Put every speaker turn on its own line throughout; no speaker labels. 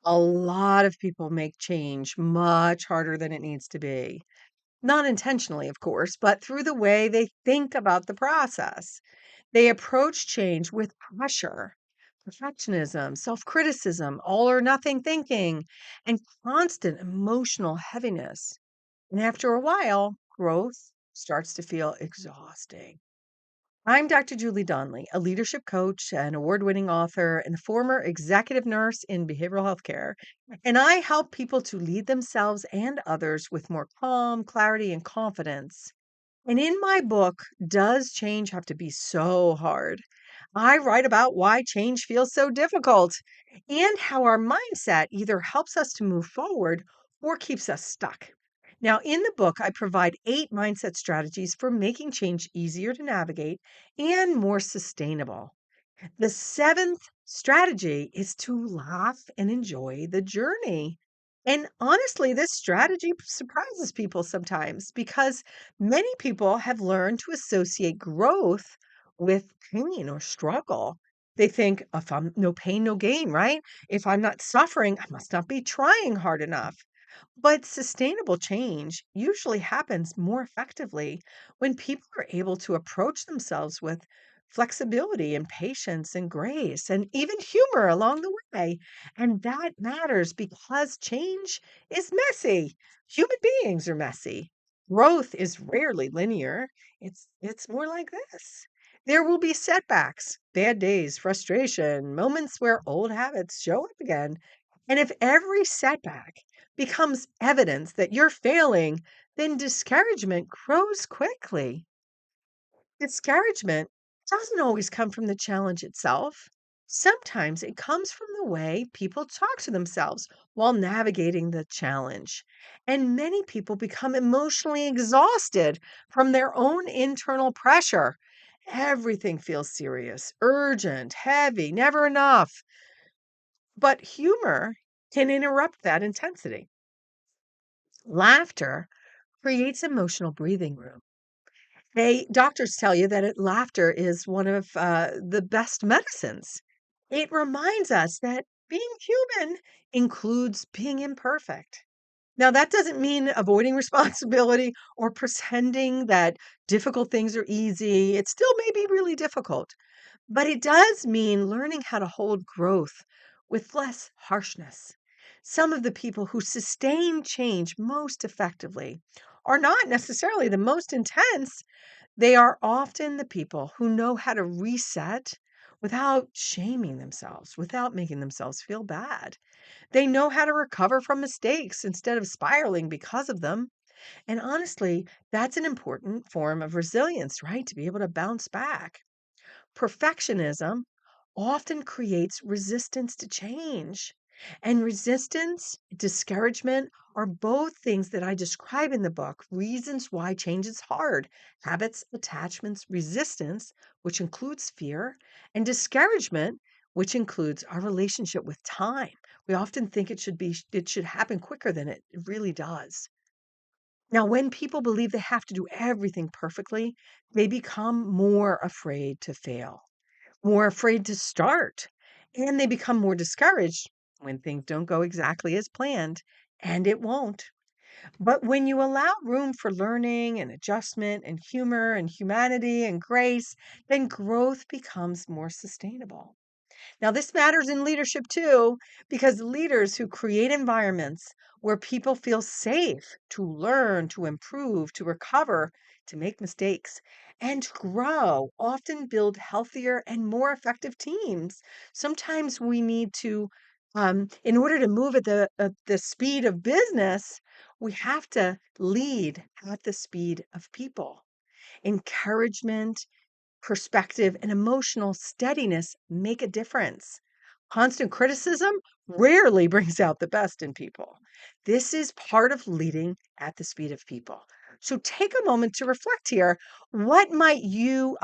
A lot of people make change much harder than it needs to be. Not intentionally, of course, but through the way they think about the process. They approach change with pressure, perfectionism, self criticism, all or nothing thinking, and constant emotional heaviness. And after a while, growth starts to feel exhausting. I'm Dr. Julie Donley, a leadership coach, an award winning author, and a former executive nurse in behavioral health care. And I help people to lead themselves and others with more calm, clarity, and confidence. And in my book, Does Change Have to Be So Hard? I write about why change feels so difficult and how our mindset either helps us to move forward or keeps us stuck. Now, in the book, I provide 8 mindset strategies for making change easier to navigate and more sustainable. The seventh strategy is to laugh and enjoy the journey. And honestly, this strategy surprises people sometimes because many people have learned to associate growth with pain or struggle. They think if I'm no pain, no gain, right? If I'm not suffering, I must not be trying hard enough. But sustainable change usually happens more effectively when people are able to approach themselves with flexibility and patience and grace and even humor along the way. And that matters because change is messy. Human beings are messy. Growth is rarely linear. It's more like this. There will be setbacks, bad days, frustration, moments where old habits show up again. And if every setback becomes evidence that you're failing, then discouragement grows quickly. Discouragement doesn't always come from the challenge itself. Sometimes it comes from the way people talk to themselves while navigating the challenge. And many people become emotionally exhausted from their own internal pressure. Everything feels serious, urgent, heavy, never enough. But humor can interrupt that intensity. Laughter creates emotional breathing room. Doctors tell you that laughter is one of the best medicines. It reminds us that being human includes being imperfect. Now, that doesn't mean avoiding responsibility or pretending that difficult things are easy. It still may be really difficult, but it does mean learning how to hold growth with less harshness. Some of the people who sustain change most effectively are not necessarily the most intense. They are often the people who know how to reset without shaming themselves, without making themselves feel bad. They know how to recover from mistakes instead of spiraling because of them. And honestly, that's an important form of resilience, right? To be able to bounce back. Perfectionism often creates resistance to change. And resistance, discouragement are both things that I describe in the book, reasons why change is hard. Habits, attachments, resistance, which includes fear, and discouragement, which includes our relationship with time. We often think it should happen quicker than it really does. Now, when people believe they have to do everything perfectly, they become more afraid to fail, more afraid to start, and they become more discouraged when things don't go exactly as planned, and it won't. But when you allow room for learning and adjustment and humor and humanity and grace, then growth becomes more sustainable. Now, this matters in leadership too, because leaders who create environments where people feel safe to learn, to improve, to recover, to make mistakes, and to grow often build healthier and more effective teams. Sometimes we need to, in order to move at the speed of business, we have to lead at the speed of people. Encouragement, perspective, and emotional steadiness make a difference. Constant criticism rarely brings out the best in people. This is part of leading at the speed of people. So take a moment to reflect here. What might you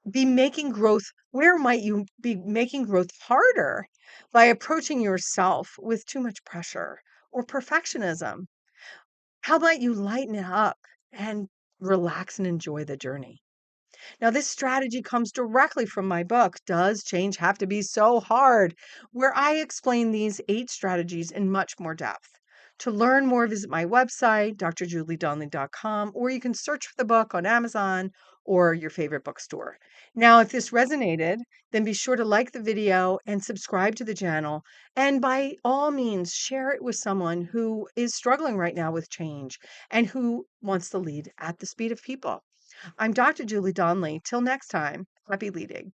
be making growth? Where might you be making growth harder by approaching yourself with too much pressure or perfectionism? How might you lighten it up and relax and enjoy the journey? Now, this strategy comes directly from my book, Does Change Have to Be So Hard? Where I explain these 8 strategies in much more depth. To learn more, visit my website, drjuliedonley.com, or you can search for the book on Amazon or your favorite bookstore. Now, if this resonated, then be sure to like the video and subscribe to the channel. And by all means, share it with someone who is struggling right now with change and who wants to lead at the speed of people. I'm Dr. Julie Donley. Till next time, happy leading.